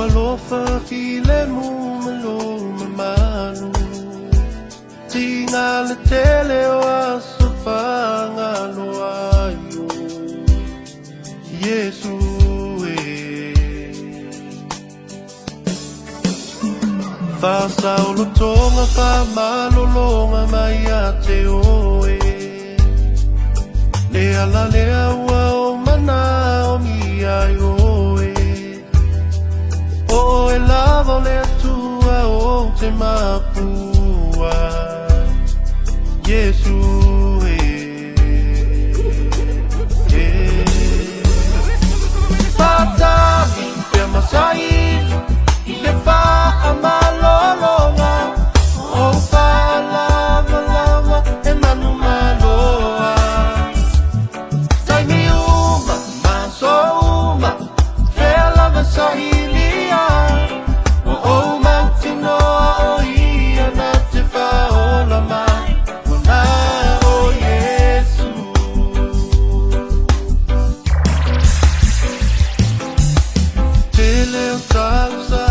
malofa file mu malo malu Tinga le tele o asufa ngalo ayo Iesu Fa saulo tonga fa malolonga mai a te oe Lea la lea ua o mana o mi ai oe O e lava le tua o te mapua Iesu Fatami pe masai Ile fa amalolonga O fa lava lava Emmanuel Tai mi uma maso uma Fela vasahilia O matino o ia na te fa ola mai Wana o Iesu Tele o trausa